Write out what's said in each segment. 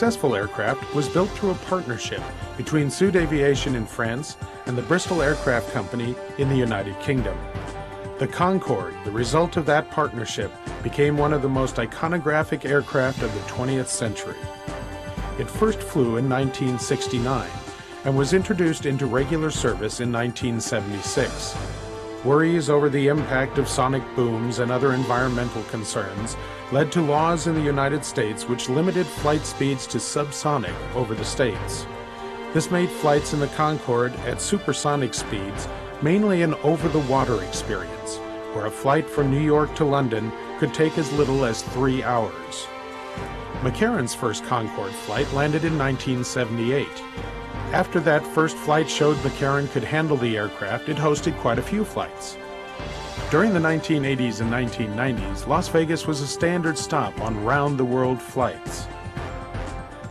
successful aircraft was built through a partnership between Sud Aviation in France and the Bristol Aircraft Company in the United Kingdom. The Concorde, the result of that partnership, became one of the most iconographic aircraft of the 20th century. It first flew in 1969 and was introduced into regular service in 1976. Worries over the impact of sonic booms and other environmental concerns led to laws in the United States which limited flight speeds to subsonic over the states. This made flights in the Concorde at supersonic speeds mainly an over-the-water experience, where a flight from New York to London could take as little as 3 hours. McCarran's first Concorde flight landed in 1978. After that first flight showed McCarran could handle the aircraft, it hosted quite a few flights. During the 1980s and 1990s, Las Vegas was a standard stop on round-the-world flights.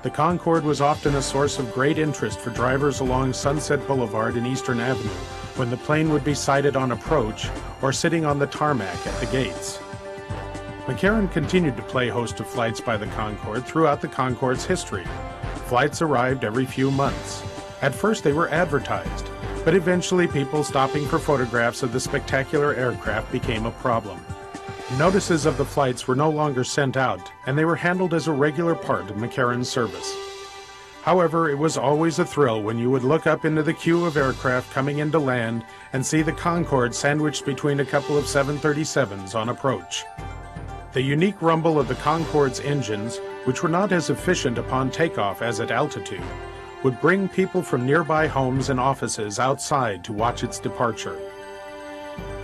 The Concorde was often a source of great interest for drivers along Sunset Boulevard and Eastern Avenue when the plane would be sighted on approach or sitting on the tarmac at the gates. McCarran continued to play host to flights by the Concorde throughout the Concorde's history. Flights arrived every few months. At first they were advertised, but eventually people stopping for photographs of the spectacular aircraft became a problem. Notices of the flights were no longer sent out, and they were handled as a regular part of McCarran's service. However, it was always a thrill when you would look up into the queue of aircraft coming into land and see the Concorde sandwiched between a couple of 737s on approach. The unique rumble of the Concorde's engines, which were not as efficient upon takeoff as at altitude, would bring people from nearby homes and offices outside to watch its departure.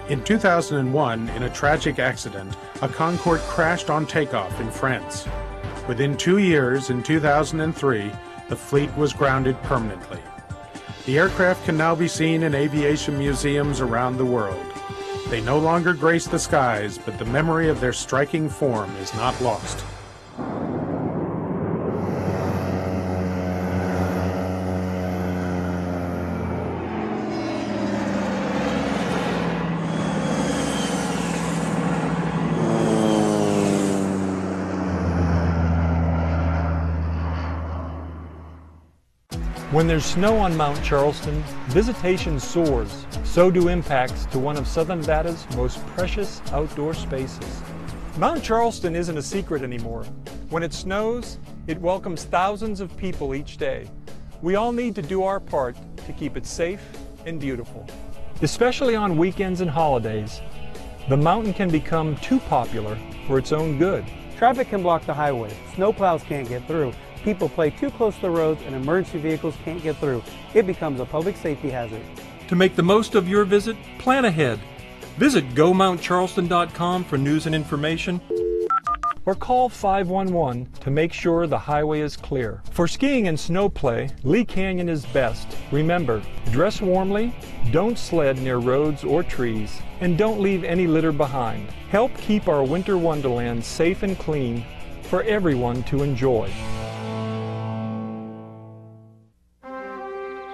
In 2001, in a tragic accident, a Concorde crashed on takeoff in France. Within 2 years, in 2003, the fleet was grounded permanently. The aircraft can now be seen in aviation museums around the world. They no longer grace the skies, but the memory of their striking form is not lost. When there's snow on Mount Charleston, visitation soars. So do impacts to one of Southern Nevada's most precious outdoor spaces. Mount Charleston isn't a secret anymore. When it snows, it welcomes thousands of people each day. We all need to do our part to keep it safe and beautiful. Especially on weekends and holidays, the mountain can become too popular for its own good. Traffic can block the highway, snowplows can't get through, people play too close to the roads, and emergency vehicles can't get through. It becomes a public safety hazard. To make the most of your visit, plan ahead. Visit GoMountCharleston.com for news and information, or call 511 to make sure the highway is clear. For skiing and snow play, Lee Canyon is best. Remember, dress warmly, don't sled near roads or trees, and don't leave any litter behind. Help keep our winter wonderland safe and clean for everyone to enjoy.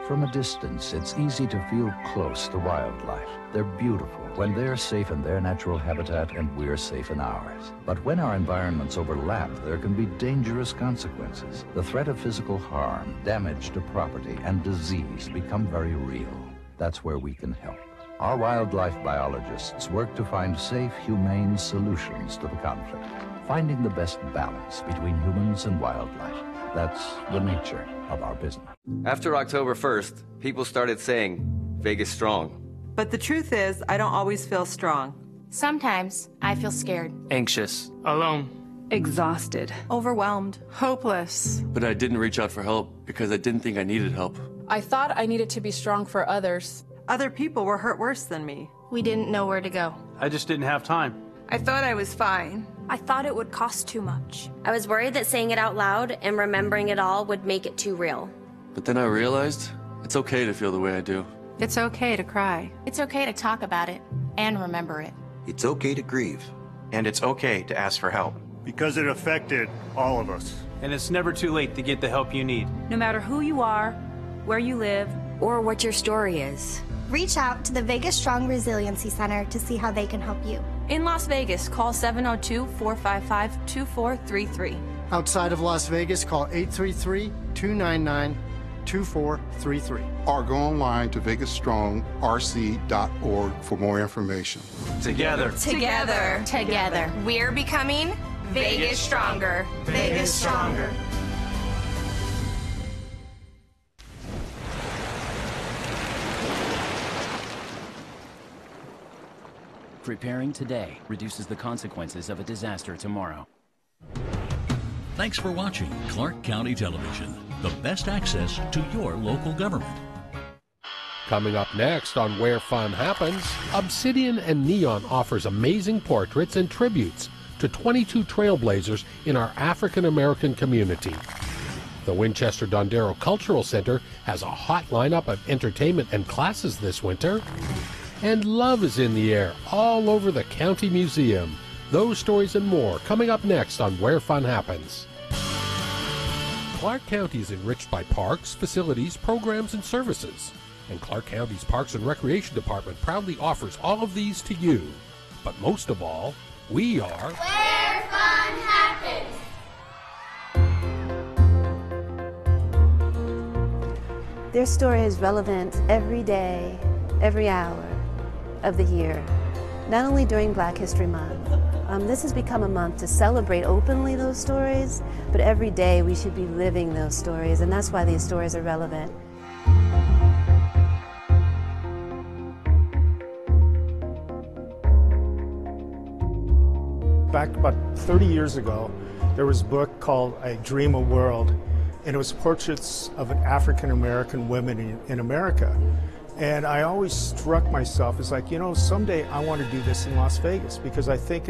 From a distance, it's easy to feel close to wildlife. They're beautiful when they're safe in their natural habitat and we're safe in ours. But when our environments overlap, there can be dangerous consequences. The threat of physical harm, damage to property, and disease become very real. That's where we can help. Our wildlife biologists work to find safe, humane solutions to the conflict, finding the best balance between humans and wildlife. That's the nature of our business. After October 1st, people started saying, Vegas strong. But the truth is, I don't always feel strong. Sometimes I feel scared. Anxious. Alone. Exhausted. Overwhelmed. Hopeless. But I didn't reach out for help because I didn't think I needed help. I thought I needed to be strong for others. Other people were hurt worse than me. We didn't know where to go. I just didn't have time. I thought I was fine. I thought it would cost too much. I was worried that saying it out loud and remembering it all would make it too real. But then I realized it's okay to feel the way I do. It's okay to cry. It's okay to talk about it and remember it. It's okay to grieve. And it's okay to ask for help. Because it affected all of us. And it's never too late to get the help you need. No matter who you are, where you live, or what your story is. Reach out to the Vegas Strong Resiliency Center to see how they can help you. In Las Vegas, call 702-455-2433. Outside of Las Vegas, call 833-299-2433. Or go online to vegasstrongrc.org for more information. Together. Together. Together. We're becoming Vegas Stronger. Vegas Stronger. Preparing today reduces the consequences of a disaster tomorrow. Thanks for watching Clark County Television, the best access to your local government. Coming up next on Where Fun Happens, Obsidian and Neon offers amazing portraits and tributes to 22 trailblazers in our African American community. The Winchester Dondero Cultural Center has a hot lineup of entertainment and classes this winter. And love is in the air all over the County Museum. Those stories and more coming up next on Where Fun Happens. Clark County is enriched by parks, facilities, programs, and services. And Clark County's Parks and Recreation Department proudly offers all of these to you. But most of all, we are Where Fun Happens. Their story is relevant every day, every hour of the year, not only during Black History Month. This has become a month to celebrate openly those stories, but every day we should be living those stories, and that's why these stories are relevant. Back about 30 years ago, there was a book called I Dream a World, and it was portraits of African American women in America. And I always struck myself as like, you know, someday I want to do this in Las Vegas, because I think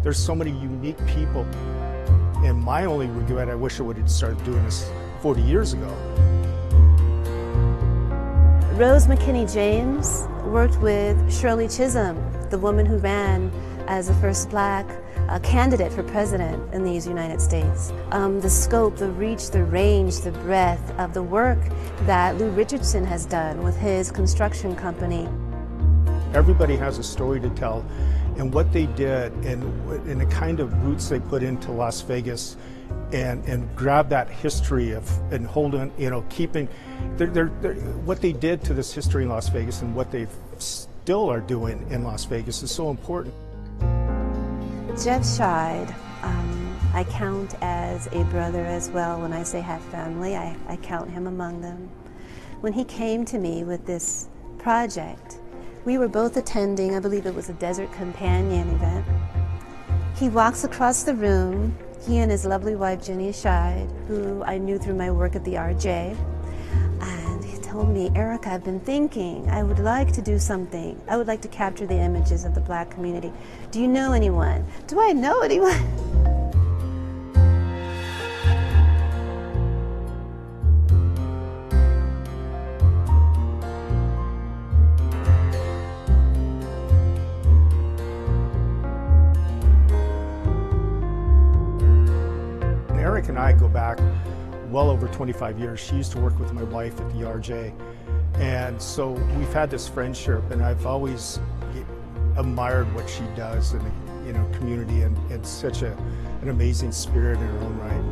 there's so many unique people. And my only regret, I wish I would have started doing this 40 years ago. Rose McKinney James worked with Shirley Chisholm, the woman who ran as the first Black candidate for president in these United States. The scope, the reach, the range, the breadth of the work that Lou Richardson has done with his construction company. Everybody has a story to tell, and what they did and the kind of roots they put into Las Vegas, and grab that history of and hold on, you know, keeping what they did to this history in Las Vegas and what they still are doing in Las Vegas is so important. Jeff Scheid, I count as a brother as well. When I say half family, I count him among them. When he came to me with this project, we were both attending, I believe it was a Desert Companion event. He walks across the room, he and his lovely wife Jenny Scheid, who I knew through my work at the RJ, and he told me, Erica, I've been thinking, I would like to do something. I would like to capture the images of the Black community. Do you know anyone? Do I know anyone? Eric and I go back well over 25 years. She used to work with my wife at the RJ, and so we've had this friendship, and I've always admired what she does in the community, and it's such an amazing spirit in her own right.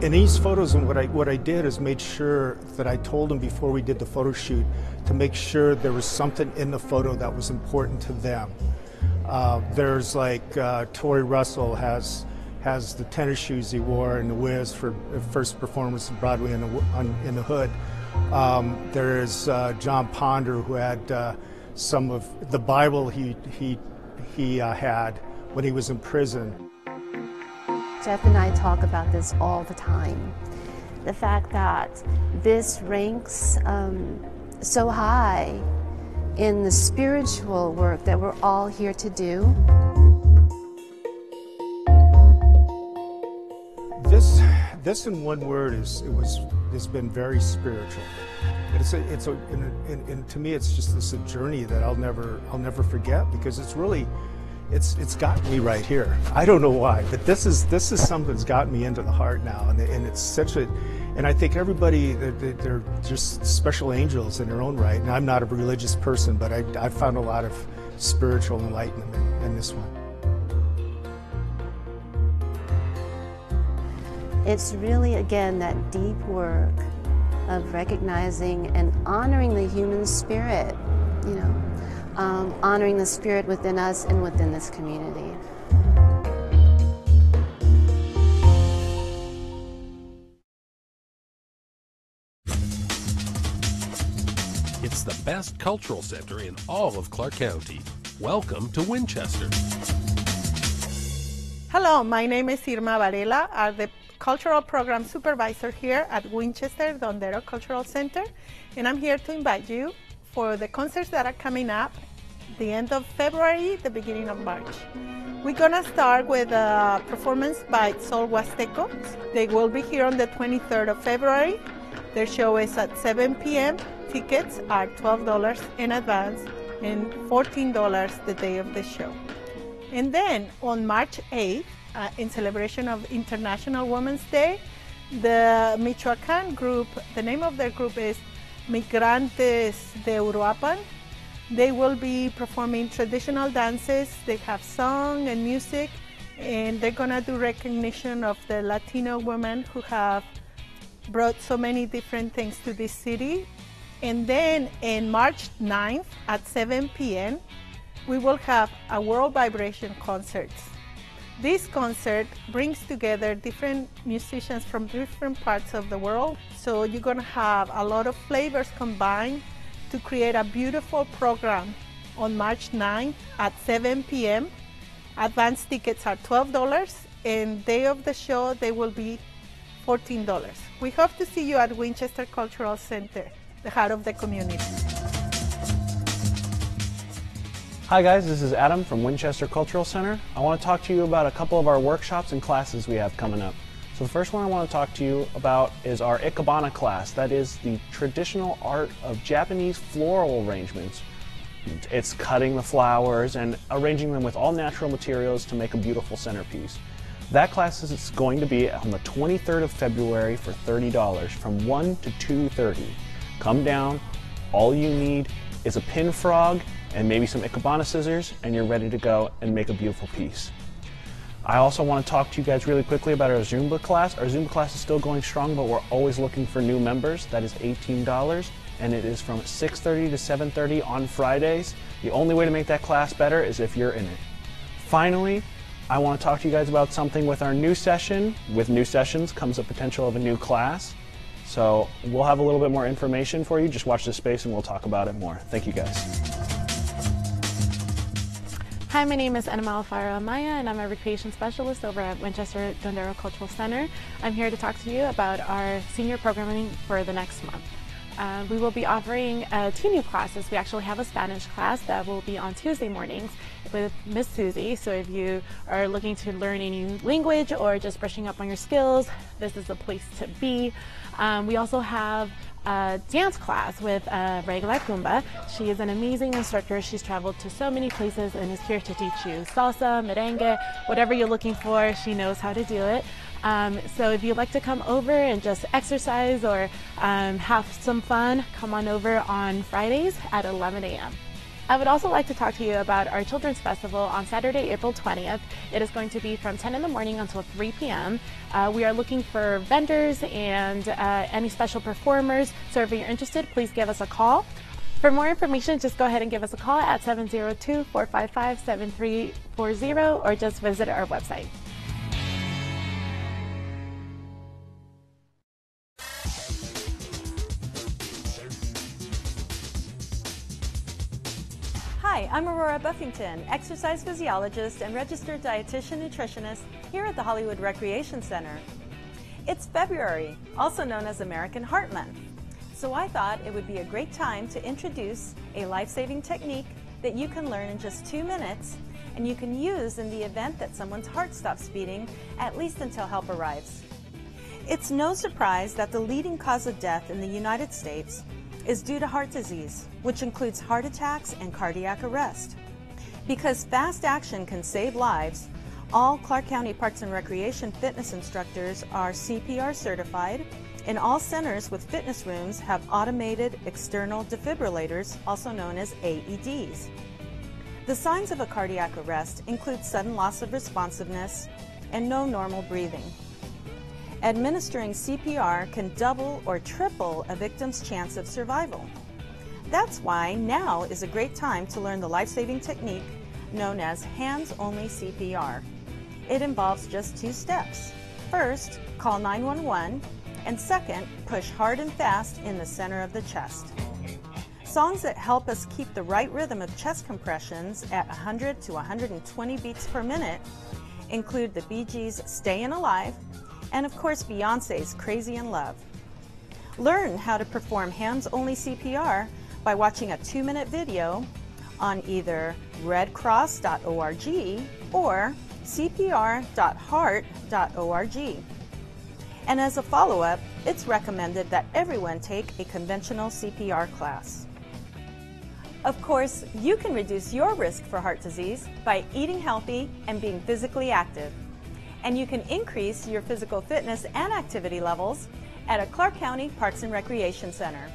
In these photos, and what I did is made sure that I told them before we did the photo shoot to make sure there was something in the photo that was important to them. There's like Tori Russell has the tennis shoes he wore in The Wiz for the first performance of Broadway in the Hood. There is John Ponder, who had some of the Bible he had when he was in prison. Jeff and I talk about this all the time. The fact that this ranks so high in the spiritual work that we're all here to do. This in one word has been very spiritual. And to me it's just this a journey that I'll never forget, because it's got me right here. I don't know why, but this is something that's got me into the heart now, and it's such a. And I think everybody, they're just special angels in their own right. And I'm not a religious person, but I found a lot of spiritual enlightenment in this one. It's really, again, that deep work of recognizing and honoring the human spirit, you know, honoring the spirit within us and within this community. It's the best cultural center in all of Clark County. Welcome to Winchester. Hello, my name is Irma Varela. I'm the Cultural Program Supervisor here at Winchester Dondero Cultural Center, and I'm here to invite you for the concerts that are coming up the end of February, the beginning of March. We're gonna start with a performance by Sol Huasteco. They will be here on the 23rd of February. Their show is at 7 p.m. Tickets are $12 in advance and $14 the day of the show. And then on March 8th, in celebration of International Women's Day, the Michoacán group, the name of their group is Migrantes de Uruapan. They will be performing traditional dances. They have song and music, and they're gonna do recognition of the Latino women who have brought so many different things to this city. And then in March 9th at 7 p.m., we will have a World Vibration concert. This concert brings together different musicians from different parts of the world. So you're gonna have a lot of flavors combined to create a beautiful program on March 9th at 7 p.m. Advance tickets are $12, and day of the show, they will be $14. We hope to see you at Winchester Cultural Center, the heart of the community. Hi guys, this is Adam from Winchester Cultural Center. I want to talk to you about a couple of our workshops and classes we have coming up. So the first one I want to talk to you about is our Ikebana class. That is the traditional art of Japanese floral arrangements. It's cutting the flowers and arranging them with all natural materials to make a beautiful centerpiece. That class is going to be on the 23rd of February for $30 from 1 to 2:30. Come down, all you need is a pin frog and maybe some Ikebana scissors, and you're ready to go and make a beautiful piece. I also want to talk to you guys really quickly about our Zumba class. Our Zumba class is still going strong, but we're always looking for new members. That is $18, and it is from 6:30 to 7:30 on Fridays. The only way to make that class better is if you're in it. Finally, I want to talk to you guys about something with our new session. With new sessions comes the potential of a new class. So we'll have a little bit more information for you. Just watch this space and we'll talk about it more. Thank you guys. Hi, my name is Anna Alfaro Amaya, and I'm a recreation specialist over at Winchester Dondero Cultural Center. I'm here to talk to you about our senior programming for the next month. We will be offering 2 new classes. We actually have a Spanish class that will be on Tuesday mornings with Miss Susie. So if you are looking to learn a new language or just brushing up on your skills, this is the place to be. We also have a dance class with Regla Kumba. She is an amazing instructor. She's traveled to so many places and is here to teach you salsa, merengue, whatever you're looking for. She knows how to do it. So if you'd like to come over and just exercise or have some fun, come on over on Fridays at 11 a.m. I would also like to talk to you about our Children's Festival on Saturday, April 20th. It is going to be from 10 in the morning until 3 p.m. We are looking for vendors and any special performers. So if you're interested, please give us a call. For more information, just go ahead and give us a call at 702-455-7340 or just visit our website. Hi, I'm Aurora Buffington, exercise physiologist and registered dietitian nutritionist here at the Hollywood Recreation Center. It's February, also known as American Heart Month, so I thought it would be a great time to introduce a life-saving technique that you can learn in just 2 minutes and you can use in the event that someone's heart stops beating, at least until help arrives. It's no surprise that the leading cause of death in the United States is due to heart disease, which includes heart attacks and cardiac arrest. Because fast action can save lives, all Clark County Parks and Recreation fitness instructors are CPR certified, and all centers with fitness rooms have automated external defibrillators, also known as AEDs. The signs of a cardiac arrest include sudden loss of responsiveness and no normal breathing. Administering CPR can double or triple a victim's chance of survival. That's why now is a great time to learn the life-saving technique known as hands-only CPR. It involves just 2 steps. First, call 911, and second, push hard and fast in the center of the chest. Songs that help us keep the right rhythm of chest compressions at 100 to 120 beats per minute include the Bee Gees' Stayin' Alive and of course Beyonce's Crazy in Love. Learn how to perform hands-only CPR by watching a 2-minute video on either redcross.org or cpr.heart.org. And as a follow-up, it's recommended that everyone take a conventional CPR class. Of course, you can reduce your risk for heart disease by eating healthy and being physically active. And you can increase your physical fitness and activity levels at a Clark County Parks and Recreation Center.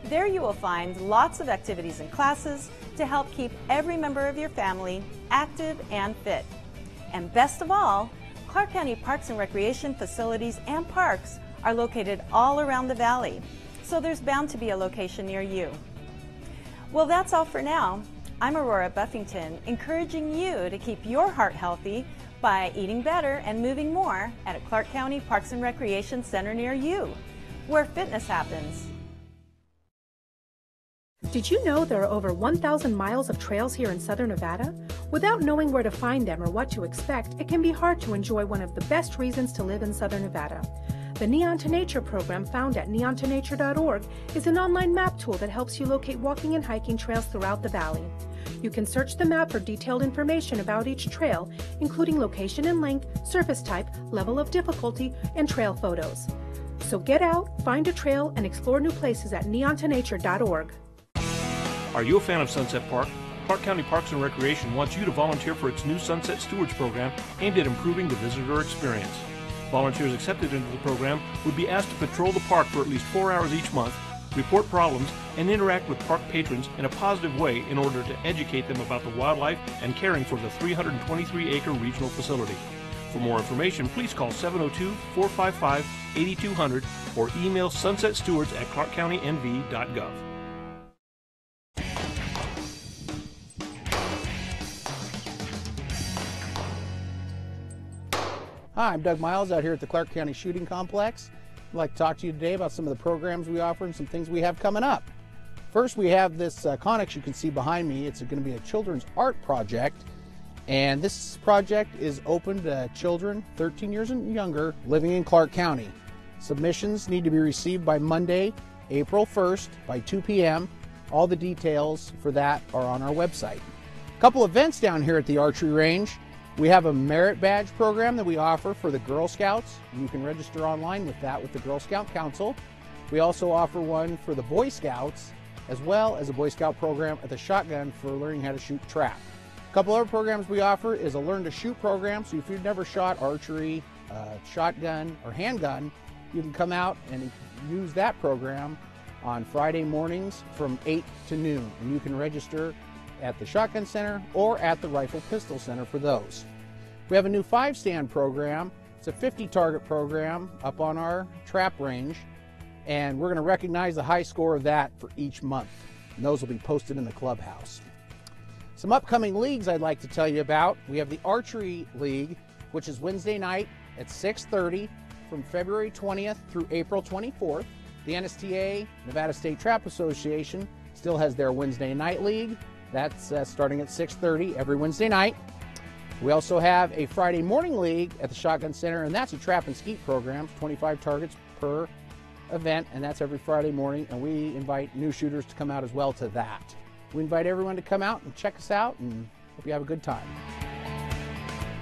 There you will find lots of activities and classes to help keep every member of your family active and fit. And best of all, Clark County Parks and Recreation facilities and parks are located all around the valley, so there's bound to be a location near you. Well, that's all for now. I'm Aurora Buffington, encouraging you to keep your heart healthy by eating better and moving more at a Clark County Parks and Recreation Center near you, where fitness happens. Did you know there are over 1,000 miles of trails here in Southern Nevada? Without knowing where to find them or what to expect, it can be hard to enjoy one of the best reasons to live in Southern Nevada. The Neon to Nature program, found at neontonature.org, is an online map tool that helps you locate walking and hiking trails throughout the valley. You can search the map for detailed information about each trail, including location and length, surface type, level of difficulty, and trail photos. So get out, find a trail, and explore new places at neontonature.org. Are you a fan of Sunset Park? Clark County Parks and Recreation wants you to volunteer for its new Sunset Stewards program aimed at improving the visitor experience. Volunteers accepted into the program would be asked to patrol the park for at least 4 hours each month, report problems, and interact with park patrons in a positive way in order to educate them about the wildlife and caring for the 323-acre regional facility. For more information, please call 702-455-8200 or email sunsetstewards@clarkcountynv.gov. Hi, I'm Doug Miles out here at the Clark County Shooting Complex. I'd like to talk to you today about some of the programs we offer and some things we have coming up. First, we have this Connex you can see behind me. It's going to be a children's art project, and this project is open to children 13 years and younger living in Clark County. Submissions need to be received by Monday, April 1st by 2 p.m. All the details for that are on our website. A couple events down here at the archery range. We have a merit badge program that we offer for the Girl Scouts. You can register online with that with the Girl Scout Council. We also offer one for the Boy Scouts, as well as a Boy Scout program at the Shotgun for learning how to shoot trap. A couple other programs we offer is a Learn to Shoot program. So if you've never shot archery, shotgun, or handgun, you can come out and use that program on Friday mornings from 8 to noon. And you can register at the Shotgun Center or at the Rifle Pistol Center for those. We have a new 5-stand program. It's a 50-target program up on our trap range, and we're going to recognize the high score of that for each month. And those will be posted in the clubhouse. Some upcoming leagues I'd like to tell you about. We have the Archery League, which is Wednesday night at 6:30 from February 20th through April 24th. The NSTA, Nevada State Trap Association, still has their Wednesday night league. That's starting at 6:30 every Wednesday night. We also have a Friday morning league at the Shotgun Center, and that's a trap and skeet program, 25 targets per event, and that's every Friday morning, and we invite new shooters to come out as well to that. We invite everyone to come out and check us out, and hope you have a good time.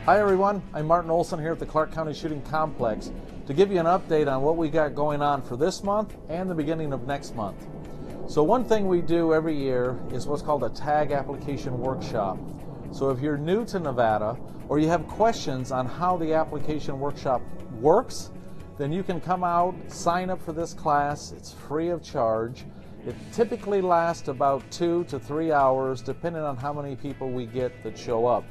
Hi everyone, I'm Martin Olson here at the Clark County Shooting Complex to give you an update on what we got going on for this month and the beginning of next month. So one thing we do every year is what's called a tag application workshop. So if you're new to Nevada or you have questions on how the application workshop works, then you can come out, sign up for this class. It's free of charge. It typically lasts about 2 to 3 hours depending on how many people we get that show up.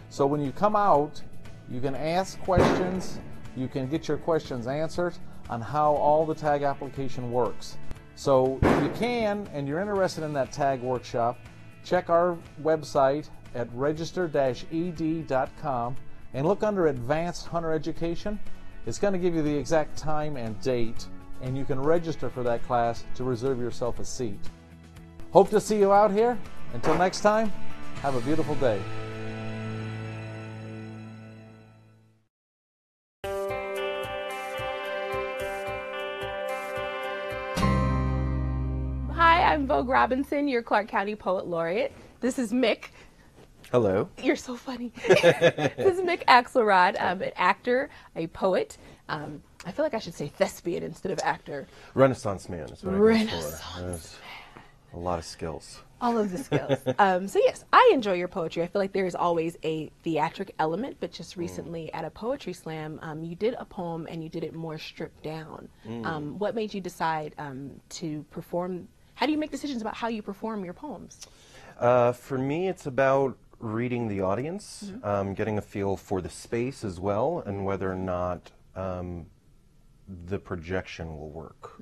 So when you come out, you can ask questions, you can get your questions answered on how all the tag application works. So if you can, and you're interested in that tag workshop, check our website at register-ed.com and look under Advanced Hunter Education. It's going to give you the exact time and date, and you can register for that class to reserve yourself a seat. Hope to see you out here. Until next time, have a beautiful day. Hi, I'm Vogue Robinson, your Clark County Poet Laureate. This is Mick. Hello. You're so funny. This is Mick Axelrod, an actor, a poet. I feel like I should say thespian instead of actor. Renaissance man is what I go for. Renaissance. A lot of skills. All of the skills. So yes, I enjoy your poetry. I feel like there is always a theatric element, but just recently at a poetry slam, you did a poem and you did it more stripped down. What made you decide to perform? How do you make decisions about how you perform your poems? For me, it's about reading the audience, getting a feel for the space as well, and whether or not the projection will work.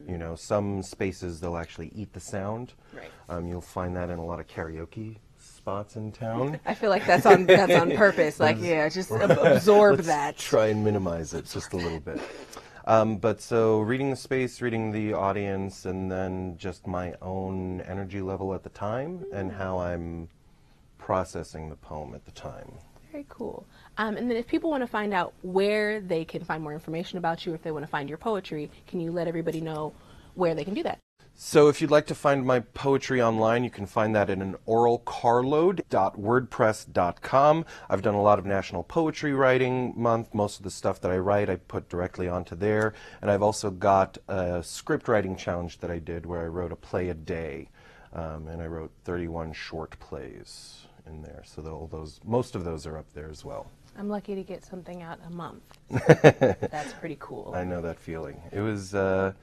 You know, some spaces they'll actually eat the sound. Right. You'll find that in a lot of karaoke spots in town. I feel like that's on purpose. Like, yeah, just absorb that. Try and minimize it just a little bit. But so reading the space, reading the audience, and then just my own energy level at the time and how I'm processing the poem at the time. Very cool. And then if people want to find out where they can find more information about you, if they want to find your poetry, can you let everybody know where they can do that? So if you'd like to find my poetry online, you can find that at an oralcarload.wordpress.com. I've done a lot of National Poetry Writing Month. Most of the stuff that I write, I put directly onto there. And I've also got a script writing challenge that I did where I wrote a play a day. And I wrote 31 short plays in there. So most of those are up there as well. I'm lucky to get something out a month. That's pretty cool. I know that feeling. It was, I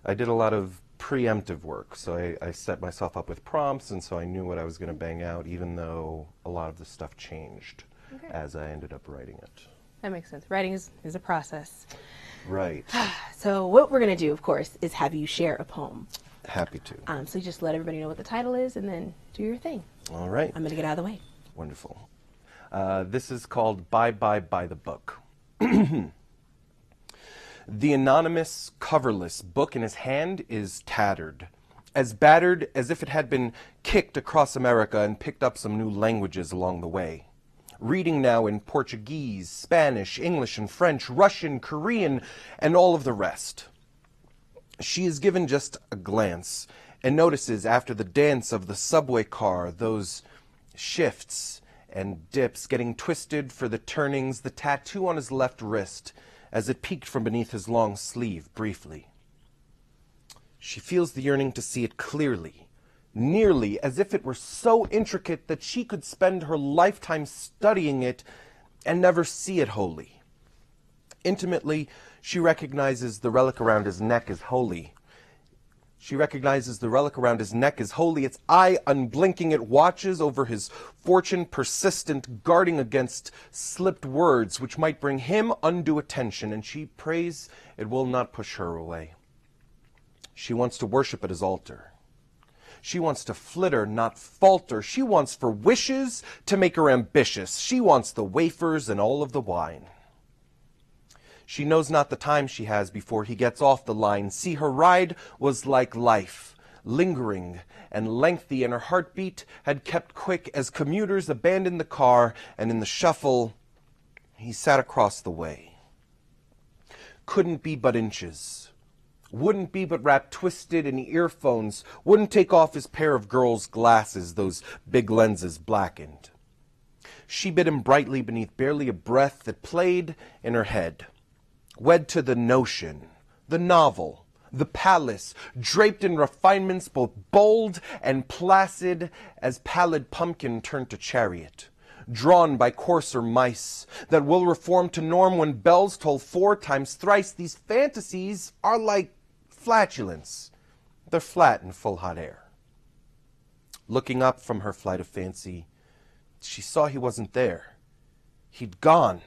did a lot of preemptive work, so I set myself up with prompts, and so I knew what I was going to bang out, even though a lot of the stuff changed as I ended up writing it. That makes sense. Writing is a process. Right. So what we're going to do, of course, is have you share a poem. Happy to. So just let everybody know what the title is, and then do your thing. All right. I'm going to get out of the way. Wonderful. This is called Bye Bye by the Book. The anonymous, coverless book in his hand is tattered, as battered as if it had been kicked across America and picked up some new languages along the way. Reading now in Portuguese, Spanish, English, and French, Russian, Korean, and all of the rest. She is given just a glance and notices after the dance of the subway car those shifts and dips getting twisted for the turnings, the tattoo on his left wrist as it peeked from beneath his long sleeve briefly. She feels the yearning to see it clearly, nearly as if it were so intricate that she could spend her lifetime studying it and never see it wholly. Intimately, she recognizes the relic around his neck is holy. She recognizes the relic around his neck is holy. Its eye, unblinking, it watches over his fortune, persistent, guarding against slipped words which might bring him undue attention, and she prays it will not push her away. She wants to worship at his altar. She wants to flitter, not falter. She wants for wishes to make her ambitious. She wants the wafers and all of the wine. She knows not the time she has before he gets off the line. See, her ride was like life, lingering and lengthy, and her heartbeat had kept quick as commuters abandoned the car, and in the shuffle, he sat across the way. Couldn't be but inches. Wouldn't be but wrapped twisted in earphones. Wouldn't take off his pair of girl's glasses, those big lenses blackened. She bit him brightly beneath barely a breath that played in her head. Wed to the notion, the novel, the palace, draped in refinements both bold and placid as pallid pumpkin turned to chariot, drawn by coarser mice, that will reform to norm when bells toll 4 times thrice. These fantasies are like flatulence. They're flat in full hot air. Looking up from her flight of fancy, she saw he wasn't there. He'd gone.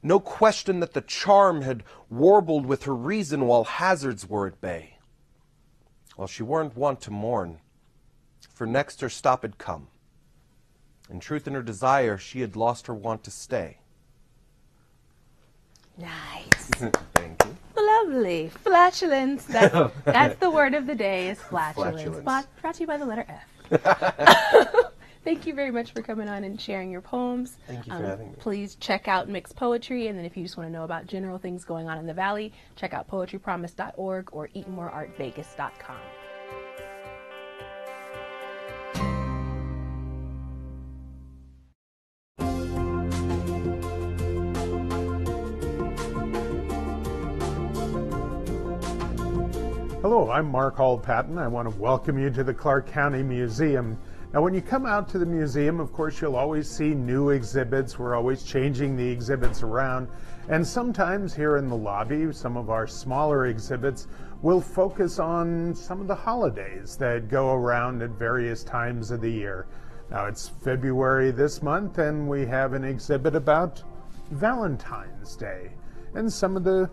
No question that the charm had warbled with her reason while hazards were at bay. Well, she weren't wont to mourn, for next her stop had come. In truth, in her desire, she had lost her want to stay. Nice. Thank you. Lovely. Flatulence. That's the word of the day is flatulence. Brought to you by the letter F. Thank you very much for coming on and sharing your poems. Thank you for having me. Please check out Mixed Poetry, and then if you just want to know about general things going on in the Valley, check out poetrypromise.org or eatmoreartvegas.com. Hello, I'm Mark Hall-Patton. I want to welcome you to the Clark County Museum. Now, when you come out to the museum, of course, you'll always see new exhibits. We're always changing the exhibits around. And sometimes here in the lobby, some of our smaller exhibits will focus on some of the holidays that go around at various times of the year. Now, it's February this month, and we have an exhibit about Valentine's Day and some of the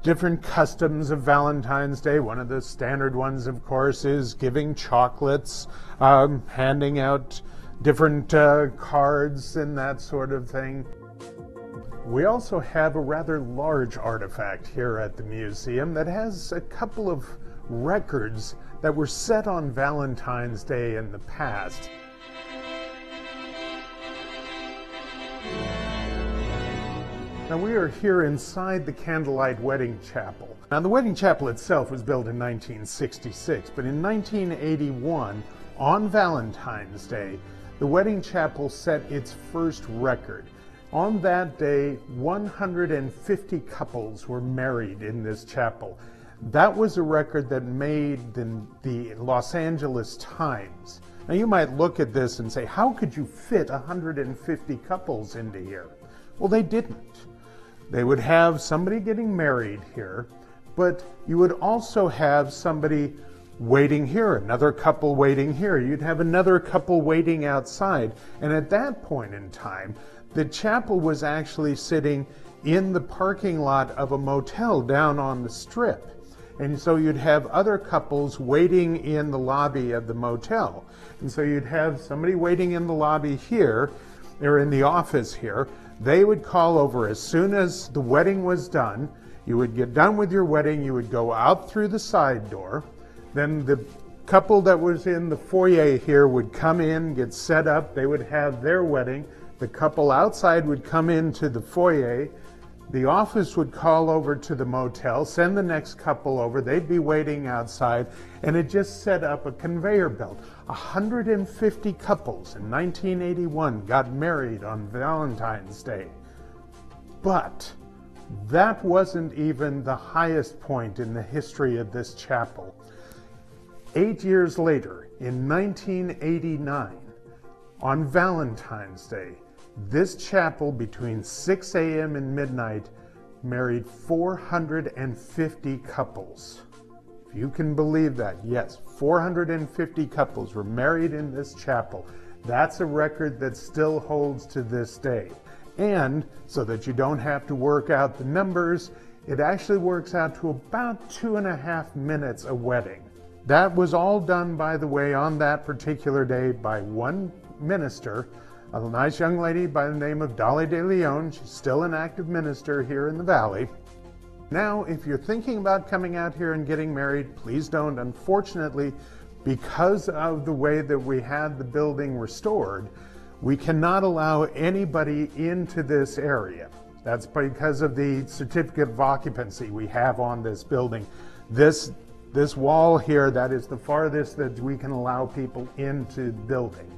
different customs of Valentine's Day. One of the standard ones, of course, is giving chocolates, handing out different cards and that sort of thing. We also have a rather large artifact here at the museum that has a couple of records that were set on Valentine's Day in the past. Now, we are here inside the Candlelight Wedding Chapel. Now, the wedding chapel itself was built in 1966, but in 1981, on Valentine's Day, the wedding chapel set its first record. On that day, 150 couples were married in this chapel. That was a record that made the Los Angeles Times. Now, you might look at this and say, how could you fit 150 couples into here? Well, they didn't. They would have somebody getting married here, but you would also have somebody waiting here, another couple waiting here. You'd have another couple waiting outside. And at that point in time, the chapel was actually sitting in the parking lot of a motel down on the Strip. And so you'd have other couples waiting in the lobby of the motel. And so you'd have somebody waiting in the lobby here, or in the office here. They would call over as soon as the wedding was done. You would get done with your wedding, you would go out through the side door. Then the couple that was in the foyer here would come in, get set up, they would have their wedding. The couple outside would come into the foyer. The office would call over to the motel, send the next couple over, they'd be waiting outside, and it just set up a conveyor belt. 150 couples in 1981 got married on Valentine's Day. But that wasn't even the highest point in the history of this chapel. 8 years later, in 1989, on Valentine's Day, this chapel between 6 a.m. and midnight married 450 couples. If you can believe that, yes, 450 couples were married in this chapel. That's a record that still holds to this day. And so that you don't have to work out the numbers, it actually works out to about 2.5 minutes a wedding. That was all done, by the way, on that particular day by one minister, a nice young lady by the name of Dolly De Leon. She's still an active minister here in the Valley. Now, if you're thinking about coming out here and getting married, please don't. Unfortunately, because of the way that we had the building restored, we cannot allow anybody into this area. That's because of the certificate of occupancy we have on this building. This wall here, that is the farthest that we can allow people into the building.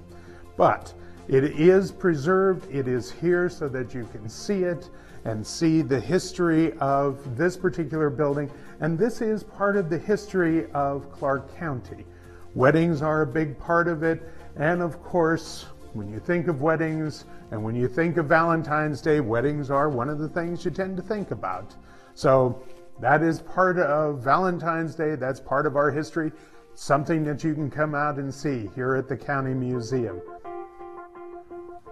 But it is preserved, it is here so that you can see it and see the history of this particular building. And this is part of the history of Clark County. Weddings are a big part of it. And of course, when you think of weddings and when you think of Valentine's Day, weddings are one of the things you tend to think about. So that is part of Valentine's Day. That's part of our history. Something that you can come out and see here at the County Museum.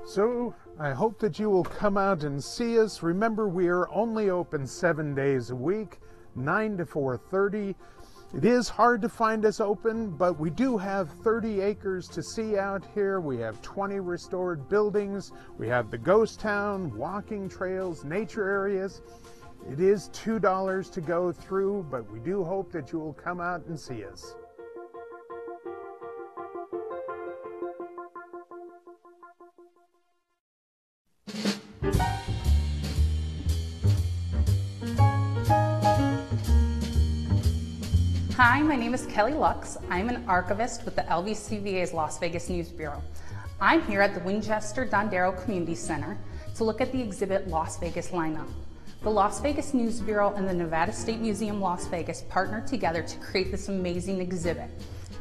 So I hope that you will come out and see us. Remember, we are only open 7 days a week, 9 to 4:30. It is hard to find us open, but we do have 30 acres to see out here. We have 20 restored buildings. We have the ghost town, walking trails, nature areas. It is $2 to go through, but we do hope that you will come out and see us. Hi, my name is Kelly Lux. I'm an archivist with the LVCVA's Las Vegas News Bureau. I'm here at the Winchester Dondero Community Center to look at the exhibit Las Vegas lineup. The Las Vegas News Bureau and the Nevada State Museum Las Vegas partnered together to create this amazing exhibit.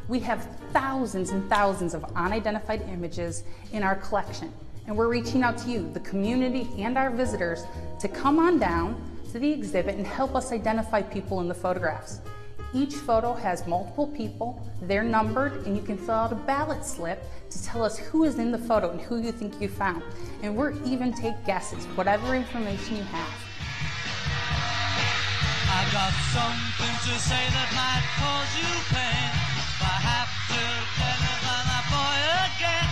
We have thousands and thousands of unidentified images in our collection, and we're reaching out to you, the community and our visitors, to come on down to the exhibit and help us identify people in the photographs. Each photo has multiple people, they're numbered, and you can fill out a ballot slip to tell us who is in the photo and who you think you found. And we're even take guesses, whatever information you have. I got something to say that might cause you pain. If I have to tell you about that boy again.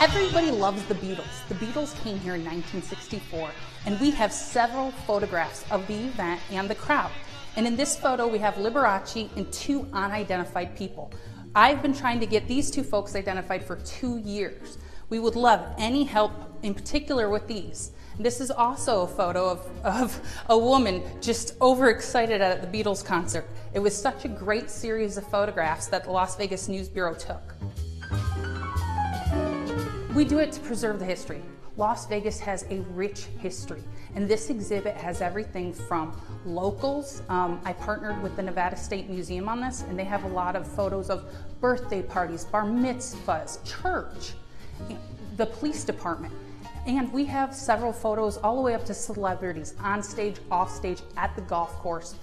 Everybody loves the Beatles. The Beatles came here in 1964, and we have several photographs of the event and the crowd. And in this photo, we have Liberace and 2 unidentified people. I've been trying to get these 2 folks identified for 2 years. We would love any help, in particular with these. This is also a photo of a woman just overexcited at the Beatles concert. It was such a great series of photographs that the Las Vegas News Bureau took. We do it to preserve the history. Las Vegas has a rich history, and this exhibit has everything from locals. I partnered with the Nevada State Museum on this, and they have a lot of photos of birthday parties, bar mitzvahs, church, the police department. And we have several photos all the way up to celebrities, on stage, off stage, at the golf course.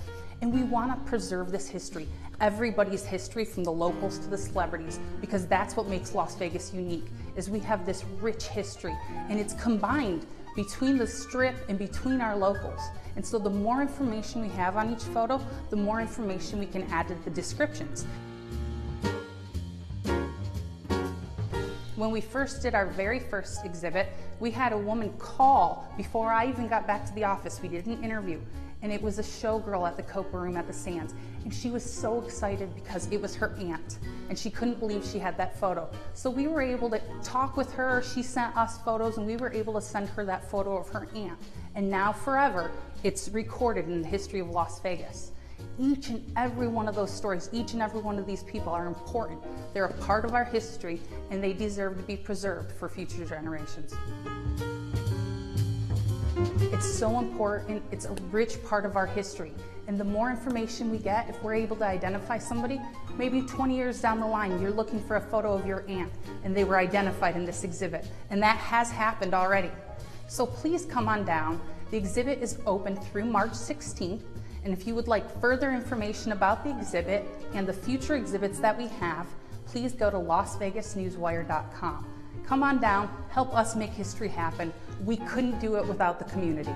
And we want to preserve this history, everybody's history, from the locals to the celebrities, because that's what makes Las Vegas unique, is we have this rich history, and it's combined between the Strip and between our locals. And so the more information we have on each photo, the more information we can add to the descriptions. When we first did our very first exhibit, we had a woman call before I even got back to the office. We did an interview, and it was a showgirl at the Copa Room at the Sands. And she was so excited because it was her aunt, and she couldn't believe she had that photo. So we were able to talk with her, she sent us photos, and we were able to send her that photo of her aunt. And now forever, it's recorded in the history of Las Vegas. Each and every one of those stories, each and every one of these people are important. They're a part of our history, and they deserve to be preserved for future generations. It's so important, it's a rich part of our history. And the more information we get, if we're able to identify somebody, maybe 20 years down the line, you're looking for a photo of your aunt, and they were identified in this exhibit. And that has happened already. So please come on down. The exhibit is open through March 16th. And if you would like further information about the exhibit and the future exhibits that we have, please go to LasVegasNewsWire.com. Come on down, help us make history happen. We couldn't do it without the community.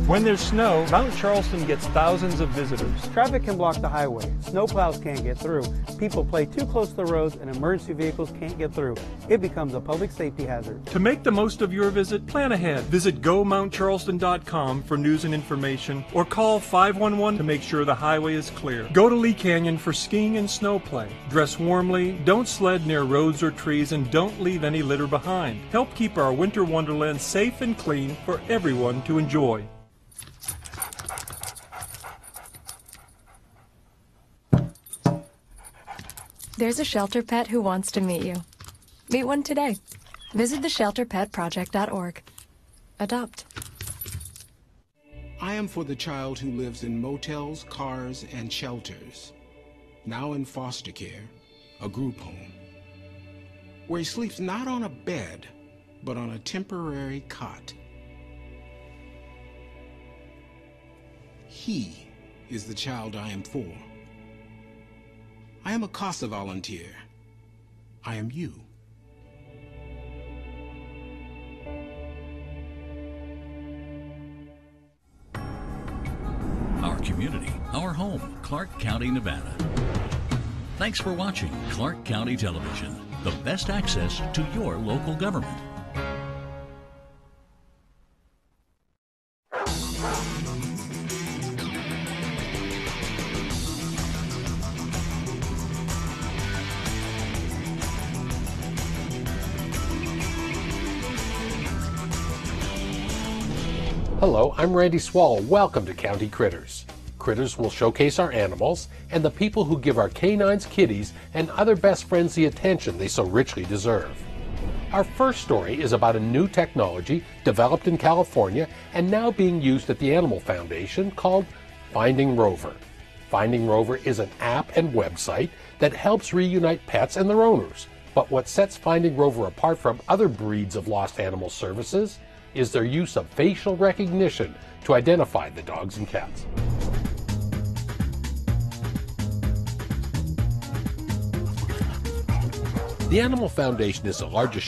When there's snow, Mount Charleston gets thousands of visitors. Traffic can block the highway, snowplows can't get through, people play too close to the roads, and emergency vehicles can't get through. It becomes a public safety hazard. To make the most of your visit, plan ahead. Visit GoMountCharleston.com for news and information, or call 511 to make sure the highway is clear. Go to Lee Canyon for skiing and snow play. Dress warmly, don't sled near roads or trees, and don't leave any litter behind. Help keep our winter wonderland safe and clean for everyone to enjoy. There's a shelter pet who wants to meet you. Meet one today. Visit theshelterpetproject.org. Adopt. I am for the child who lives in motels, cars, and shelters, now in foster care, a group home, where he sleeps not on a bed, but on a temporary cot. He is the child I am for. I am a CASA volunteer. I am you. Our community, our home, Clark County, Nevada. Thanks for watching Clark County Television, the best access to your local government. Hello, I'm Randy Swallow. Welcome to County Critters. Critters will showcase our animals and the people who give our canines, kitties, and other best friends the attention they so richly deserve. Our first story is about a new technology developed in California and now being used at the Animal Foundation called Finding Rover. Finding Rover is an app and website that helps reunite pets and their owners. But what sets Finding Rover apart from other breeds of lost animal services is their use of facial recognition to identify the dogs and cats. The Animal Foundation is the largest